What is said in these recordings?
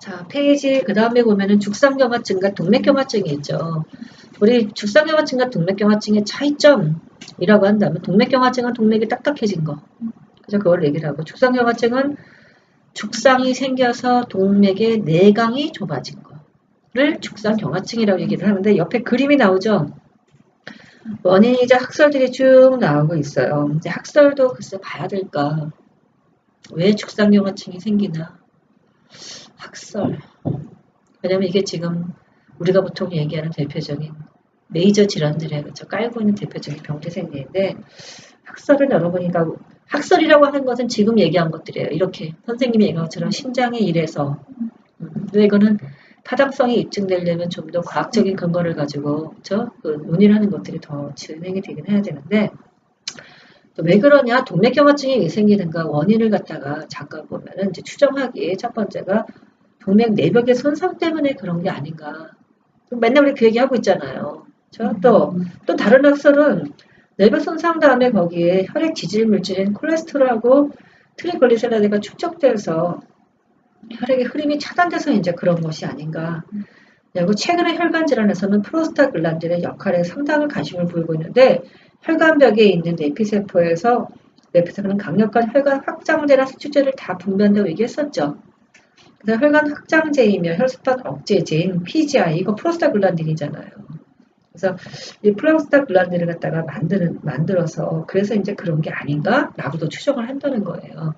자, 페이지 그 다음에 보면은 죽상경화증과 동맥경화증이 있죠. 우리 죽상경화증과 동맥경화증의 차이점이라고 한다면 동맥경화증은 동맥이 딱딱해진 거. 그래서 그걸 얘기를 하고 죽상경화증은 죽상이 생겨서 동맥의 내강이 좁아진 거를 죽상경화증이라고 얘기를 하는데 옆에 그림이 나오죠. 원인이자 학설들이 쭉 나오고 있어요. 이제 학설도 글쎄 봐야 될까. 왜 죽상경화증이 생기나. 학설. 왜냐면 이게 지금 우리가 보통 얘기하는 대표적인 메이저 질환들에 그쵸? 깔고 있는 대표적인 병리 생리인데 학설은 여러분이 학설이라고 하는 것은 지금 얘기한 것들이에요. 이렇게 선생님이 얘기한 것처럼 심장에 일해서 근데 이거는 타당성이 입증되려면 좀 더 과학적인 근거를 가지고 그쵸? 논의를 하는 것들이 더 진행이 되긴 해야 되는데 왜 그러냐? 동맥경화증이 왜 생기는가? 원인을 갖다가 잠깐 보면은 이제 추정하기에 첫 번째가 동맥 내벽의 손상 때문에 그런 게 아닌가. 맨날 우리 그 얘기하고 있잖아요. 또 다른 학설은 내벽 손상 다음에 거기에 혈액 지질 물질인 콜레스테롤하고 트리글리세라이드가 축적돼서 혈액의 흐름이 차단돼서 이제 그런 것이 아닌가. 그리고 최근에 혈관 질환에서는 프로스타글란딘의 역할에 상당한 관심을 보이고 있는데 혈관벽에 있는 내피세포에서 내피세포는 강력한 혈관 확장제나 수축제를 다 분비한다고 얘기했었죠. 그래서 혈관 확장제이며 혈소판 억제제인 PGI 이거 프로스타글란딘이잖아요. 그래서 이 프로스타글란딘을 갖다가 만들어서 그래서 이제 그런 게 아닌가라고도 추정을 한다는 거예요.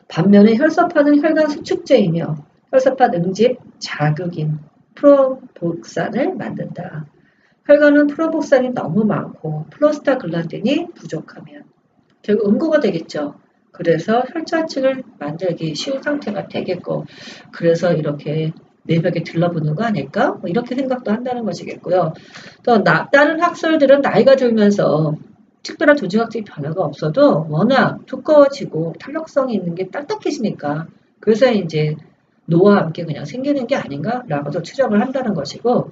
반면에 혈소판은 혈관 수축제이며 혈소판 응집 자극인 프로복산을 만든다. 혈관은 프로복산이 너무 많고 프로스타글란딘이 부족하면 결국 응고가 되겠죠. 그래서 혈자층을 만들기 쉬운 상태가 되겠고 그래서 이렇게 내벽에 들러붙는 거 아닐까? 뭐 이렇게 생각도 한다는 것이겠고요. 또 다른 학설들은 나이가 들면서 특별한 조직학적인 변화가 없어도 워낙 두꺼워지고 탄력성이 있는 게 딱딱해지니까 그래서 이제 노화와 함께 그냥 생기는 게 아닌가라고도 추정을 한다는 것이고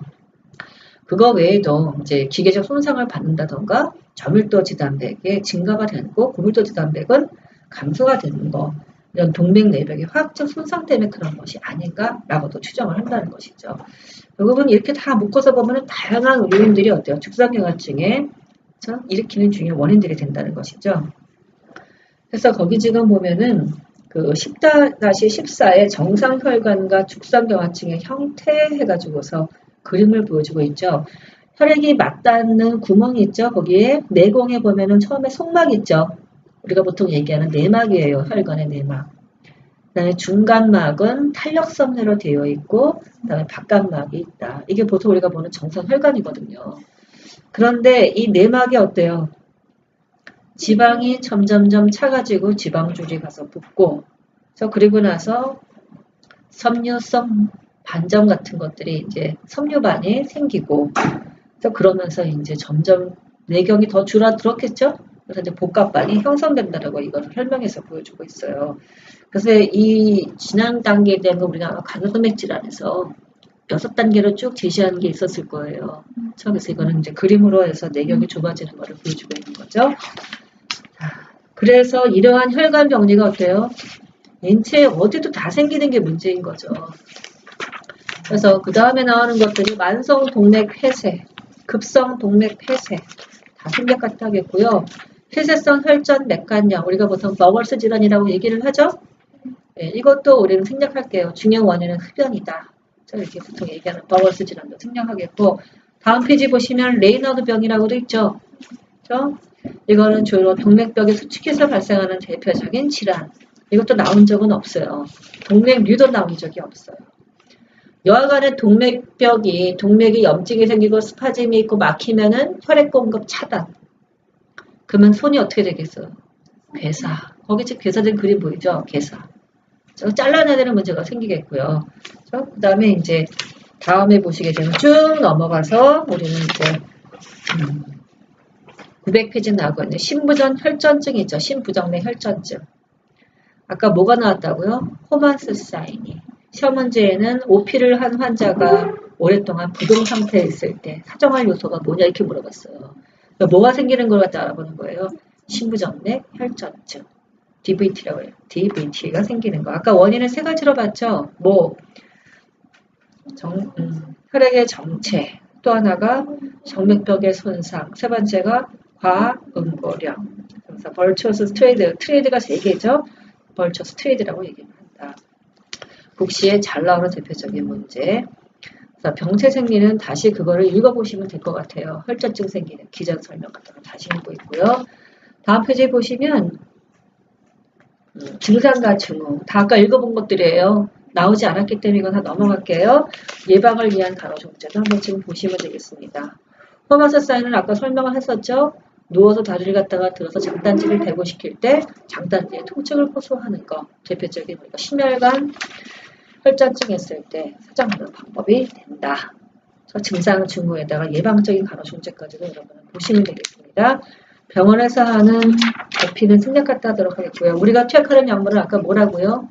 그거 외에도 이제 기계적 손상을 받는다던가 저밀도 지단백의 증가가 되고 고밀도 지단백은 감소가 되는 거 이런 동맥 내벽의 화학적 손상 때문에 그런 것이 아닌가라고도 추정을 한다는 것이죠. 결국은 이렇게 다 묶어서 보면 다양한 요인들이 어때요? 죽상경화증에 일으키는 중요한 원인들이 된다는 것이죠. 그래서 거기 지금 보면은 그 10-14의 정상혈관과 죽상경화증의 형태 해가지고서 그림을 보여주고 있죠. 혈액이 맞닿는 구멍이 있죠. 거기에 내공에 보면은 처음에 속막 있죠. 우리가 보통 얘기하는 내막이에요. 혈관의 내막. 그다음에 중간막은 탄력섬유로 되어 있고 그다음에 바깥막이 있다. 이게 보통 우리가 보는 정상 혈관이거든요. 그런데 이 내막이 어때요? 지방이 점점점 차가지고 지방줄이 가서 붙고 그리고 나서 섬유성 반점 같은 것들이 이제 섬유반이 생기고 그러면서 이제 점점 내경이 더 줄어들었겠죠? 그래서 이제 복합반이 형성된다라고 이걸 설명해서 보여주고 있어요. 그래서 이 진행 단계에 대한 거 우리가 간헐적 질환에서 6단계로 쭉 제시하는 게 있었을 거예요. 그래서 이거는 이제 그림으로 해서 내경이 좁아지는 거를 보여주고 있는 거죠. 그래서 이러한 혈관 병리가 어때요? 인체 어디도 다 생기는 게 문제인 거죠. 그래서 그 다음에 나오는 것들이 만성 동맥 폐쇄, 급성 동맥 폐쇄 다 생략하겠고요. 폐쇄성 혈전 맥관염 우리가 보통 버벌스 질환이라고 얘기를 하죠. 네, 이것도 우리는 생략할게요. 중요한 원인은 흡연이다. 이렇게 보통 얘기하는 버벌스 질환도 생략하겠고 다음 페이지 보시면 레이너드 병이라고도 있죠. 그렇죠? 이거는 주로 동맥벽에 수축해서 발생하는 대표적인 질환. 이것도 나온 적은 없어요. 동맥류도 나온 적이 없어요. 여하간에 동맥이 염증이 생기고 스파즘이 있고 막히면은 혈액 공급 차단. 그러면 손이 어떻게 되겠어요? 괴사. 거기 지금 괴사된 그림 보이죠? 괴사. 잘라내야 되는 문제가 생기겠고요. 그 다음에 이제 다음에 보시게 되면 쭉 넘어가서 우리는 이제 900페이지 나오고 있는 신부전 혈전증이 있죠. 신부정맥 혈전증. 아까 뭐가 나왔다고요? 호만스 사인이. 시험 문제에는 오피를 한 환자가 오랫동안 부동 상태에 있을 때 사정할 요소가 뭐냐 이렇게 물어봤어요. 그러니까 뭐가 생기는 걸 갖다 알아보는 거예요. 신부정맥 혈전증. DVT라고 해요. DVT가 생기는 거. 아까 원인을 세 가지로 봤죠. 뭐 혈액의 정체, 또 하나가 정맥벽의 손상, 세 번째가 과응고령. 그래서 벌초스 트레이드가 세 개죠. 벌초스 트레이드라고 얘기합니다. 복시에 잘 나오는 대표적인 문제. 그래서 병체 생리는 다시 그거를 읽어보시면 될 것 같아요. 혈전증 생기는 기전 설명 같은 거 다시 읽고 있고요. 다음 페이지에 보시면 증상과 증후 다 아까 읽어본 것들이에요. 나오지 않았기 때문에 이건 다 넘어갈게요. 예방을 위한 간호정제도 한번 지금 보시면 되겠습니다. 호마스 사인은 아까 설명을 했었죠. 누워서 다리를 갖다가 들어서 장단지를 대고시킬 때 장단지에 통증을 호소하는 거. 대표적인 우리가 심혈관 혈전증 했을 때 사용하는 방법이 된다. 증상 증후에다가 예방적인 간호정제까지도 여러분은 보시면 되겠습니다. 병원에서 하는 대피는 생략 갖다 하도록 하겠고요. 우리가 투약하는 약물은 아까 뭐라고요?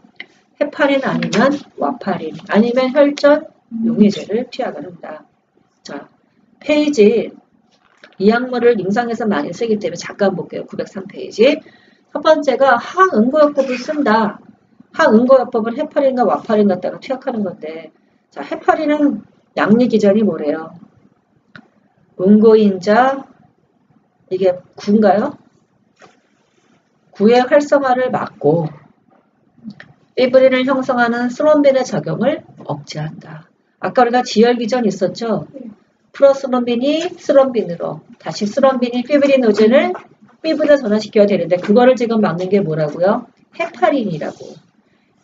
헤파린 아니면 와파린 아니면 혈전 용의제를 투약을 한다. 자, 페이지 이 약물을 임상에서 많이 쓰기 때문에 잠깐 볼게요. 903페이지. 첫 번째가 항응고요법을 쓴다. 항응고요법은 헤파린과 와파린 갖다가 투약하는 건데, 자, 헤파린은 양리 기전이 뭐래요? 응고인자 이게 구인가요? 구의 활성화를 막고 피브린을 형성하는 스론빈의 작용을 억제한다. 아까 우리가 지혈기전 있었죠? 프로스론빈이 스론빈으로 다시 스론빈이 피브린 노즐을 피브린에 전환시켜야 되는데 그거를 지금 막는 게 뭐라고요? 헤파린이라고.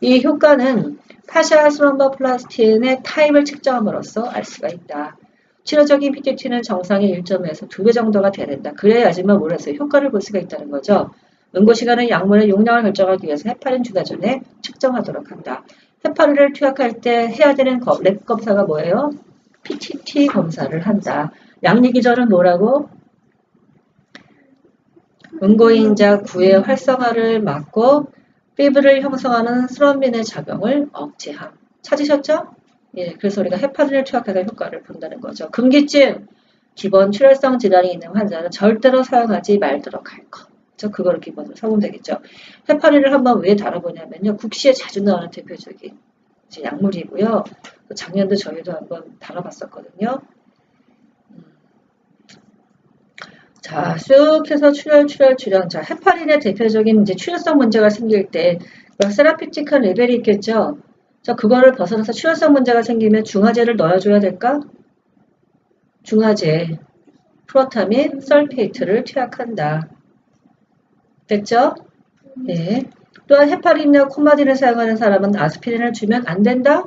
이 효과는 파샤 스롬보플라스틴의 타입을 측정함으로써 알 수가 있다. 치료적인 PTT는 정상의 1점에서 2배 정도가 돼야 된다. 그래야지만 뭐랬어요? 효과를 볼 수가 있다는 거죠. 응고시간은 약물의 용량을 결정하기 위해서 헤파린 주사전에 측정하도록 한다. 헤파린을 투약할 때 해야 되는 랩 검사가 뭐예요? PTT 검사를 한다. 양리기전은 뭐라고? 응고인자 구의 활성화를 막고 피브를 형성하는 스론빈의 작용을 억제함. 찾으셨죠? 예, 그래서 우리가 헤파린을 투약해서 효과를 본다는 거죠. 금기증, 기본 출혈성 질환이 있는 환자는 절대로 사용하지 말도록 할 것. 그거를 기본으로 사보면 되겠죠. 헤파린을 한번 왜 다뤄보냐면요. 국시에 자주 나오는 대표적인 약물이고요. 작년도 저희도 한번 다뤄봤었거든요. 자, 쑥 해서 출혈. 자, 헤파린의 대표적인 이제 출혈성 문제가 생길 때 세라피틱한 레벨이 있겠죠. 자, 그거를 벗어나서 출혈성 문제가 생기면 중화제를 넣어줘야 될까? 중화제, 프로타민, 설페이트를 투약한다. 됐죠? 네. 또한 헤파린이나 코마딘을 사용하는 사람은 아스피린을 주면 안 된다?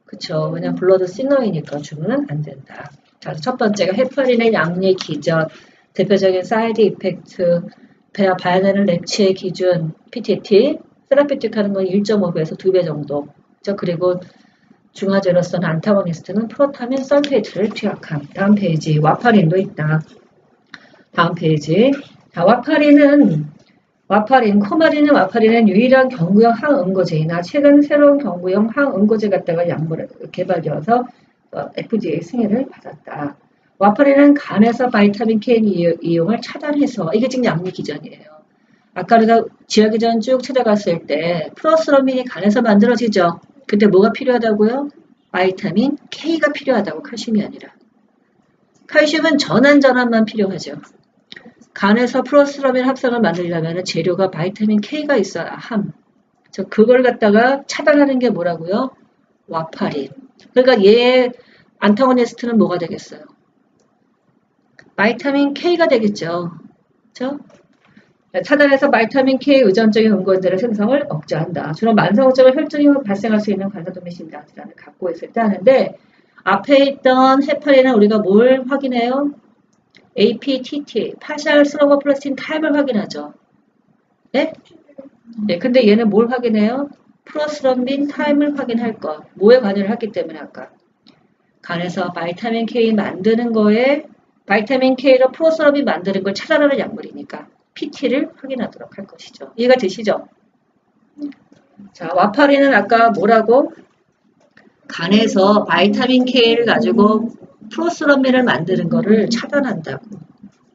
그쵸. 왜냐면 블러드 시너이니까 주면 안 된다. 자, 첫 번째가 헤파린의 양리 기전, 대표적인 사이드 이펙트, 봐야 되는 랩치의 기준, PTT, 세라피틱 하는 건 1.5배에서 2배 정도. 그리고 중화제로서는 안타고니스트는 프로타민 설페이트를 투약함. 다음 페이지, 와파린도 있다. 다음 페이지. 자, 코마린은 와파린은 유일한 경구용 항응고제이나 최근 새로운 경구용 항응고제 갖다가 약물을 개발되어서 FDA 승인을 받았다. 와파린은 간에서 바이타민 K 이용을 차단해서 이게 지금 양리 기전이에요. 아까 우리가 지하 기전 쭉 찾아갔을 때 프로스로민이 간에서 만들어지죠. 근데 뭐가 필요하다고요? 바이타민 K가 필요하다고 칼슘이 아니라. 칼슘은 전환만 필요하죠. 간에서 프로스로민 합성을 만들려면 재료가 바이타민 K가 있어야 함. 그걸 갖다가 차단하는 게 뭐라고요? 와파린. 그러니까 얘의 안타고니스트는 뭐가 되겠어요? 바이타민 K가 되겠죠. 그렇죠? 차단해서 바이타민 K 의존적인 응고인들의 생성을 억제한다. 주로 만성적으로 혈전이 발생할 수 있는 관사도면 심장 질환을 갖고 있을 때 하는데 앞에 있던 헤파린은 우리가 뭘 확인해요? APTT, 파샬 스로보플라스틴 타입을 확인하죠. 네? 네, 근데 얘는 뭘 확인해요? 프로스럼빈 타임을 확인할 것. 뭐에 관여를 했기 때문에 아까 간에서 바이타민 K 만드는 거에 바이타민 K로 프로스럼빈 만드는 걸 차단하는 약물이니까 PT를 확인하도록 할 것이죠. 이해가 되시죠? 자, 와파린은 아까 뭐라고? 간에서 바이타민 K를 가지고 프로스럼빈을 만드는 거를 차단한다고.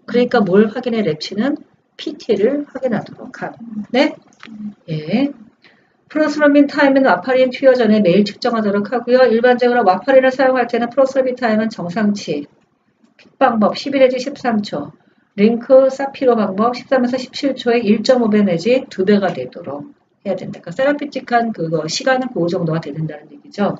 그러니까 뭘 확인해 랩치는? PT를 확인하도록 합니다. 네? 예. 프로스럼빈 타임은 와파린 투여 전에 매일 측정하도록 하고요. 일반적으로 와파린을 사용할 때는 프로스럼빈 타임은 정상치, 픽 방법 11에서 13초, 링크 사피로 방법 13에서 17초에 1.5배 내지 2배가 되도록 해야 된다. 그러니까 세라피틱한 그거 시간은 그 정도가 된다는 얘기죠.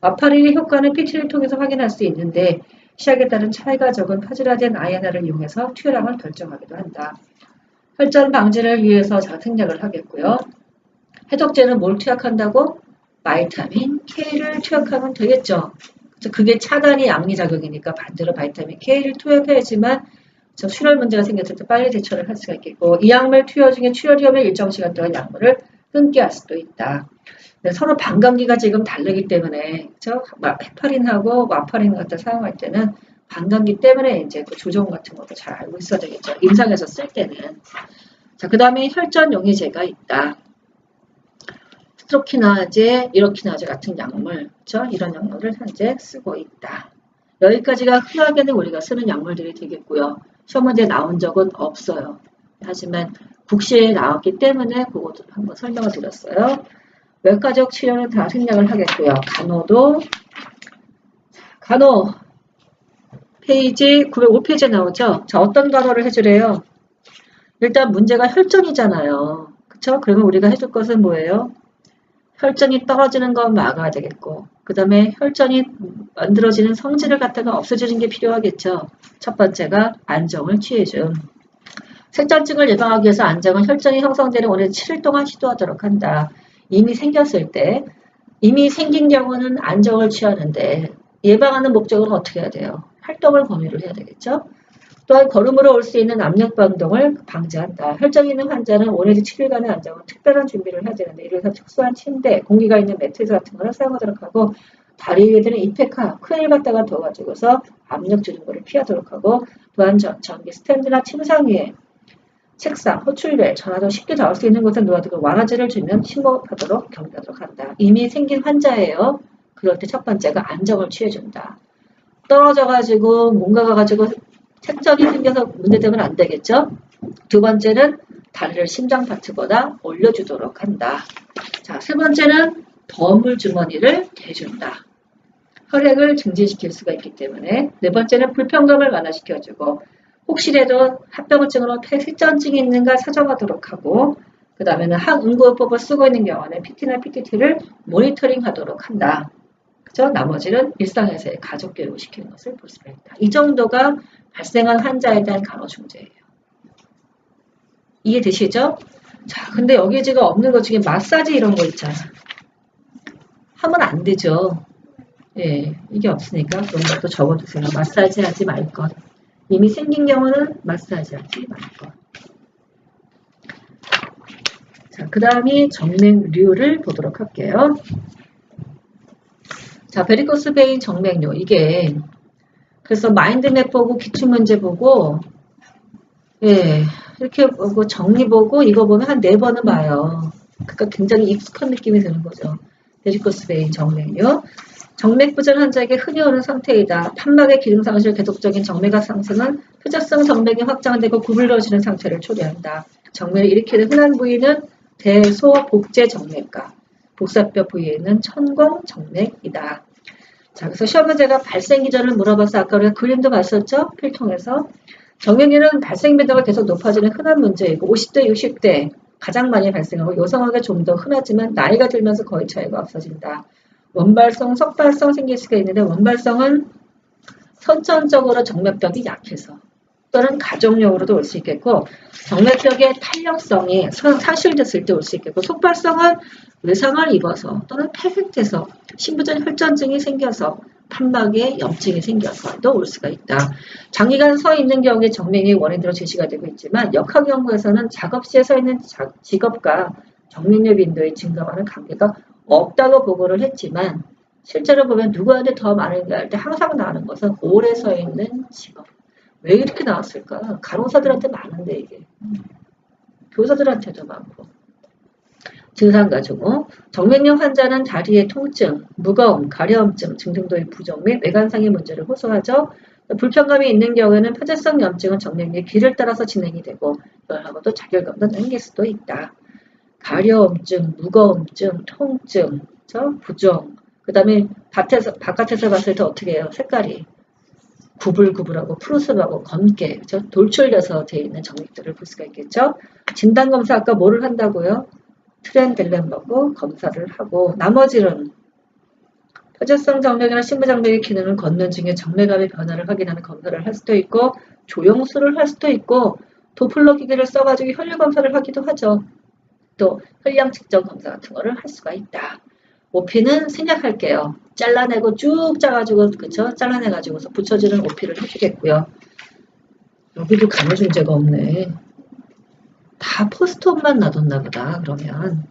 와파린의 효과는 PT를 통해서 확인할 수 있는데 시약에 따른 차이가 적은 파즈라젠 INR을 이용해서 투여량을 결정하기도 한다. 혈전 방지를 위해서 생략을 하겠고요. 해독제는 뭘 투약한다고? 바이타민 K를 투약하면 되겠죠. 그게 차단이 양리작용이니까 반대로 바이타민 K를 투약해야지만 출혈 문제가 생겼을 때 빨리 대처를 할 수가 있겠고 이 약물 투여 중에 출혈 위험에 일정 시간 동안 약물을 끊게 할 수도 있다. 서로 반감기가 지금 다르기 때문에 헤파린하고 와파린 같은 사용할 때는 반감기 때문에 이제 그 조정 같은 것도 잘 알고 있어야 되겠죠. 임상에서 쓸 때는. 자, 그 다음에 혈전 용의제가 있다. 스트로키나제, 이로키나제 같은 약물, 그렇죠? 이런 약물을 현재 쓰고 있다. 여기까지가 흔하게는 우리가 쓰는 약물들이 되겠고요. 시험 문제에 나온 적은 없어요. 하지만 국시에 나왔기 때문에 그것도 한번 설명을 드렸어요. 외과적 치료는 다 생략을 하겠고요. 간호 페이지 905페이지에 나오죠. 자, 어떤 간호를 해주래요? 일단 문제가 혈전이잖아요. 그쵸? 그러면 우리가 해줄 것은 뭐예요? 혈전이 떨어지는 건 막아야 되겠고 그 다음에 혈전이 만들어지는 성질을 갖다가 없애주는 게 필요하겠죠. 첫 번째가 안정을 취해줌. 색전증을 예방하기 위해서 안정은 혈전이 형성되는 5에서 7일 동안 시도하도록 한다. 이미 생겼을 때 이미 생긴 경우는 안정을 취하는데 예방하는 목적으로 어떻게 해야 돼요? 활동을 권유를 해야 되겠죠. 또한 걸음으로 올 수 있는 압력 반동을 방지한다. 혈전이 있는 환자는 5에서 7일간의 안정은 특별한 준비를 해야 되는데 이를 위해서 특수한 침대, 공기가 있는 매트리스 같은 거를 사용하도록 하고 다리 위에 드는 이페카, 큰일 갖다가 둬가지고서 압력 주는 거를 피하도록 하고 또한 전기 스탠드나 침상 위에 책상, 호출벨, 전화도 쉽게 닿을 수 있는 곳에 놓아두고 완화제를 주면 침묵하도록 경계하도록 한다. 이미 생긴 환자예요. 그럴 때 첫 번째가 안정을 취해준다. 떨어져가지고 뭔가가 가지고 색전이 생겨서 문제되면 안 되겠죠? 두 번째는 다리를 심장 파트보다 올려주도록 한다. 자, 세 번째는 버물 주머니를 대준다. 혈액을 증진시킬 수가 있기 때문에 네 번째는 불편감을 완화시켜주고 혹시라도 합병증으로 색전증이 있는가 찾아가도록 하고 그 다음에는 항응고요법을 쓰고 있는 경우는 PT나 PTT를 모니터링 하도록 한다. 그죠? 나머지는 일상에서의 가족 교육을 시키는 것을 볼 수가 있다. 이 정도가 발생한 환자에 대한 간호 중재예요. 이해되시죠? 자, 근데 여기 지금 없는 것 중에 마사지 이런 거 있잖아. 하면 안 되죠. 예, 이게 없으니까 그런 것도 적어두세요. 마사지 하지 말 것. 이미 생긴 경우는 마사지 하지 말 것. 자, 그 다음이 정맥류를 보도록 할게요. 자, 베리코스 베인 정맥류. 이게 그래서 마인드맵 보고 기출문제 보고 예, 이렇게 보고 정리 보고 이거 보면 한 4번은 봐요. 그러니까 굉장히 익숙한 느낌이 드는 거죠. 베리코스 베인 정맥류. 정맥 부전 환자에게 흔히 오는 상태이다. 판막의 기능 상실, 계속적인 정맥압 상승은 표적성 정맥이 확장되고 구불러지는 상태를 초래한다. 정맥을 일으키는 흔한 부위는 대소복제 정맥과 복사뼈 부위에 있는 천공 정맥이다. 자, 그래서 시험 문제가 발생 기전을 물어봐서 아까 우리가 그림도 봤었죠? 필통에서. 정맥류는 발생 빈도가 계속 높아지는 흔한 문제이고 50대, 60대 가장 많이 발생하고 여성에게 좀 더 흔하지만 나이가 들면서 거의 차이가 없어진다. 원발성, 석발성 생길 수가 있는데 원발성은 선천적으로 정맥벽이 약해서 또는 가족력으로도 올 수 있겠고 정맥벽의 탄력성이 상실됐을 때 올 수 있겠고 속발성은 외상을 입어서 또는 폐색돼서 신부전 혈전증이 생겨서 판막에 염증이 생겨서도 올 수가 있다. 장기간 서 있는 경우에 정맥의 원인으로 제시가 되고 있지만 역학 연구에서는 작업 시에 서 있는 직업과 정맥류 빈도의 증가와는 관계가 없다고 보고를 했지만 실제로 보면 누구한테 더 많은가 할 때 항상 나오는 것은 오래 서 있는 직업. 왜 이렇게 나왔을까? 간호사들한테 많은데 이게. 교사들한테도 많고. 증상 가지고 정맥류 환자는 다리의 통증, 무거움, 가려움증, 증 등도의 부종 및 외관상의 문제를 호소하죠. 불편감이 있는 경우에는 표재성 염증은 정맥류의 길을 따라서 진행이 되고 열하고도 자결감도 생길 수도 있다. 가려움증, 무거움증, 통증, 부종, 그 다음에 바깥에서 봤을 때 어떻게 해요? 색깔이 구불구불하고 푸르스름하고 검게 돌출돼서 되어 있는 정맥들을 볼 수가 있겠죠. 진단검사 아까 뭐를 한다고요? 트렌델렌버그 검사를 하고 나머지는 표재성 정맥이나 심부정맥의 기능을 걷는 중에 정맥압의 변화를 확인하는 검사를 할 수도 있고 조영수를 할 수도 있고 도플러 기계를 써가지고 혈류 검사를 하기도 하죠. 또 혈량 측정 검사 같은 거를 할 수가 있다. 오피는 생략할게요. 잘라내고 쭉 짜가지고 그쵸? 잘라내가지고서 붙여주는 오피를 해주겠고요. 여기도 간호중재가 없네. 다 포스트잇만 놔뒀나 보다. 그러면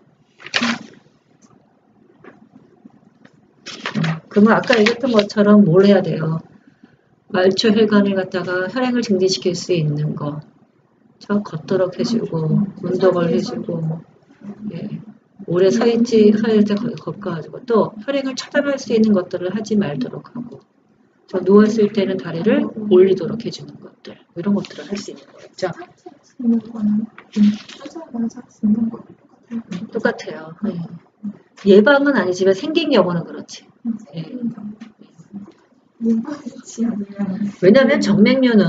그러면 아까 얘기했던 것처럼 뭘 해야 돼요? 말초 혈관을 갖다가 혈행을 증진시킬 수 있는 거. 걷도록 해주고 운동을 해주고 예. 오래 서있지 서일 때 걷가지고 또 혈행을 차단할 수 있는 것들을 하지 말도록 하고 누웠을 때는 다리를 올리도록 해주는 것들 이런 것들을 할 수 있는 거겠죠. 똑같아요. 예. 예방은 아니지만 생긴 경우는 그렇지. 예. 왜냐면 정맥류는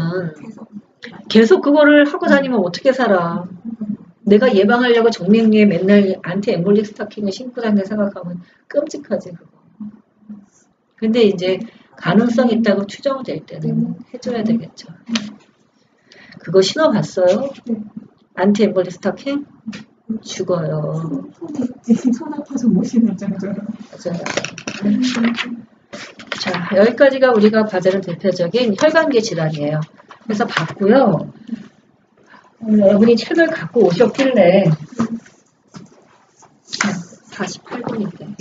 계속 그거를 하고 다니면 어떻게 살아. 내가 예방하려고 정맥류에 맨날 안티엠볼릭 스타킹을 신고 다닌다 생각하면 끔찍하지 그거. 근데 이제 가능성 있다고 추정될 때는 해줘야 되겠죠. 그거 신어봤어요? 안티엠볼릭 스타킹? 죽어요. 손 아파서 못 신을 정도로. 맞아요. 자, 여기까지가 우리가 봐주는 대표적인 혈관계 질환이에요. 그래서 봤고요. 여러분이 책을 갖고 오셨길래 48분인데